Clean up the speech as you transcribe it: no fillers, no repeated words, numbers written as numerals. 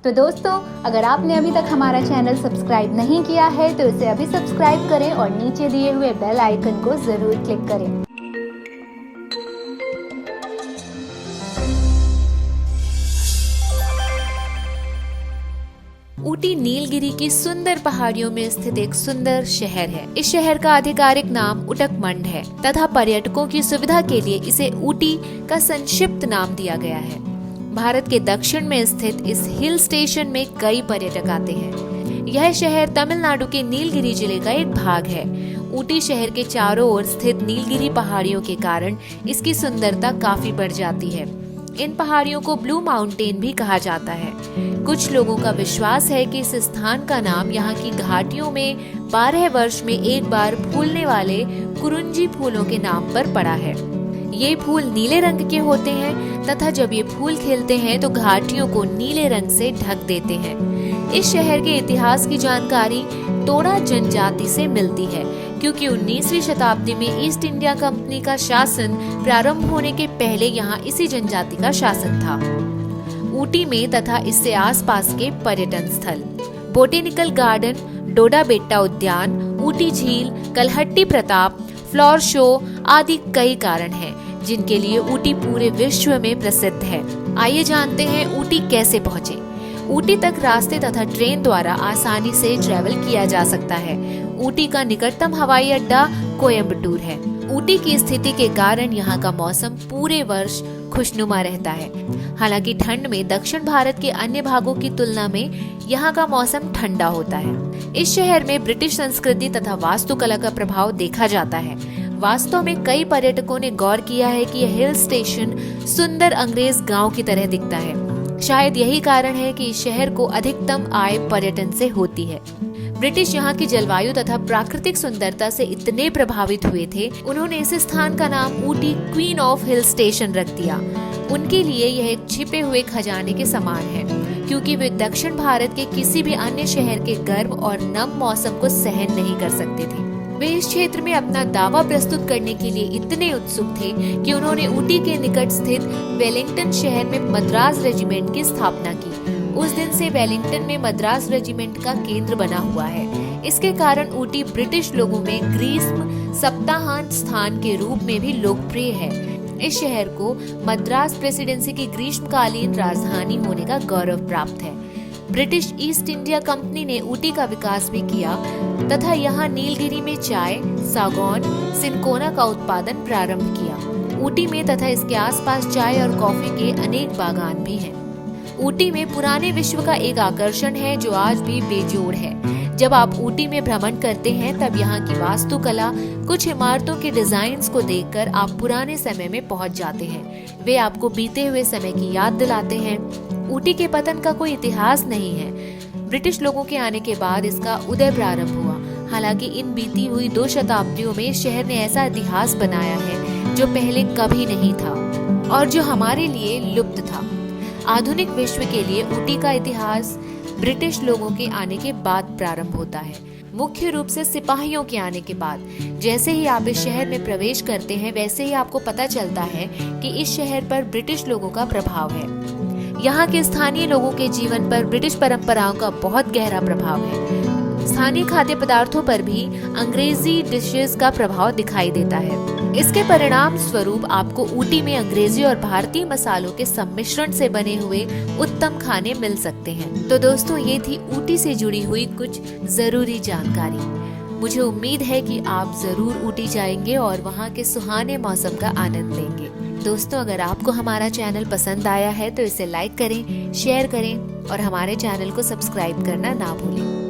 तो दोस्तों, अगर आपने अभी तक हमारा चैनल सब्सक्राइब नहीं किया है तो इसे अभी सब्सक्राइब करें और नीचे दिए हुए बेल आइकन को जरूर क्लिक करें। ऊटी नीलगिरी की सुंदर पहाड़ियों में स्थित एक सुंदर शहर है। इस शहर का आधिकारिक नाम उटकमंड है तथा पर्यटकों की सुविधा के लिए इसे ऊटी का संक्षिप्त नाम दिया गया है। भारत के दक्षिण में स्थित इस हिल स्टेशन में कई पर्यटक आते हैं। यह शहर तमिलनाडु के नीलगिरी जिले का एक भाग है। ऊटी शहर के चारों ओर स्थित नीलगिरी पहाड़ियों के कारण इसकी सुंदरता काफी बढ़ जाती है। इन पहाड़ियों को ब्लू माउंटेन भी कहा जाता है। कुछ लोगों का विश्वास है कि इस स्थान का नाम यहाँ की घाटियों में 12 वर्ष में एक बार फूलने वाले कुरुंजी फूलों के नाम पर पड़ा है। ये फूल नीले रंग के होते हैं तथा जब ये फूल खिलते हैं तो घाटियों को नीले रंग से ढक देते हैं। इस शहर के इतिहास की जानकारी तोड़ा जनजाति से मिलती है, क्योंकि 19वीं शताब्दी में ईस्ट इंडिया कंपनी का शासन प्रारंभ होने के पहले यहाँ इसी जनजाति का शासन था। ऊटी में तथा इससे आसपास के पर्यटन स्थल, बोटेनिकल गार्डन, डोडा बेट्टा उद्यान, ऊटी झील, कलहट्टी प्रताप, फ्लावर शो आदि कई कारण हैं जिनके लिए ऊटी पूरे विश्व में प्रसिद्ध है। आइए जानते हैं ऊटी कैसे पहुँचे। ऊटी तक रास्ते तथा ट्रेन द्वारा आसानी से ट्रेवल किया जा सकता है। ऊटी का निकटतम हवाई अड्डा कोयम्बटूर है। ऊटी की स्थिति के कारण यहाँ का मौसम पूरे वर्ष खुशनुमा रहता है। हालांकि ठंड में दक्षिण भारत के अन्य भागों की तुलना में यहाँ का मौसम ठंडा होता है। इस शहर में ब्रिटिश संस्कृति तथा वास्तुकला का प्रभाव देखा जाता है। वास्तव में कई पर्यटकों ने गौर किया है कि यह हिल स्टेशन सुंदर अंग्रेज गांव की तरह दिखता है। शायद यही कारण है कि इस शहर को अधिकतम आय पर्यटन से होती है। ब्रिटिश यहाँ की जलवायु तथा प्राकृतिक सुंदरता से इतने प्रभावित हुए थे, उन्होंने इस स्थान का नाम Ooty queen of hill station रख दिया। उनके लिए यह एक छिपे हुए खजाने के समान है, क्योंकि वे दक्षिण भारत के किसी भी अन्य शहर के गर्म और नम मौसम को सहन नहीं कर सकते थे। वे इस क्षेत्र में अपना दावा प्रस्तुत करने के लिए इतने उत्सुक थे कि उन्होंने ऊटी के निकट स्थित वेलिंगटन शहर में मद्रास रेजिमेंट की स्थापना की। उस दिन से वेलिंगटन में मद्रास रेजिमेंट का केंद्र बना हुआ है। इसके कारण ऊटी ब्रिटिश लोगों में ग्रीष्म सप्ताहांत स्थान के रूप में भी लोकप्रिय है। इस शहर को मद्रास प्रेसिडेंसी की ग्रीष्मकालीन राजधानी होने का गौरव प्राप्त है। ब्रिटिश ईस्ट इंडिया कंपनी ने ऊटी का विकास भी किया तथा यहाँ नीलगिरी में चाय, सागौन, सिनकोना का उत्पादन प्रारंभ किया। ऊटी में तथा इसके आसपास चाय और कॉफी के अनेक बागान भी हैं। ऊटी में पुराने विश्व का एक आकर्षण है जो आज भी बेजोड़ है। जब आप ऊटी में भ्रमण करते हैं तब यहाँ की वास्तुकला, कुछ इमारतों के डिजाइन्स को देखकर आप पुराने समय में पहुँच जाते हैं। वे आपको बीते हुए समय की याद दिलाते हैं। ऊटी के पतन का कोई इतिहास नहीं है। ब्रिटिश लोगों के आने के बाद इसका उदय प्रारंभ हुआ। हालांकि इन बीती हुई 2 शताब्दियों में इस शहर ने ऐसा इतिहास बनाया है जो पहले कभी नहीं था और जो हमारे लिए लुप्त था। आधुनिक विश्व के लिए ऊटी का इतिहास ब्रिटिश लोगों के आने के बाद प्रारंभ होता है, मुख्य रूप से सिपाहियों के आने के बाद। जैसे ही आप इस शहर में प्रवेश करते हैं वैसे ही आपको पता चलता है कि इस शहर पर ब्रिटिश लोगों का प्रभाव है। यहाँ के स्थानीय लोगों के जीवन पर ब्रिटिश परंपराओं का बहुत गहरा प्रभाव है। स्थानीय खाद्य पदार्थों पर भी अंग्रेजी डिशेस का प्रभाव दिखाई देता है। इसके परिणाम स्वरूप आपको ऊटी में अंग्रेजी और भारतीय मसालों के सम्मिश्रण से बने हुए उत्तम खाने मिल सकते हैं। तो दोस्तों, ये थी ऊटी से जुड़ी हुई कुछ जरूरी जानकारी। मुझे उम्मीद है कि आप जरूर ऊटी जाएंगे और वहाँ के सुहाने मौसम का आनंद लेंगे। दोस्तों, अगर आपको हमारा चैनल पसंद आया है तो इसे लाइक करें, शेयर करें और हमारे चैनल को सब्सक्राइब करना ना भूलें।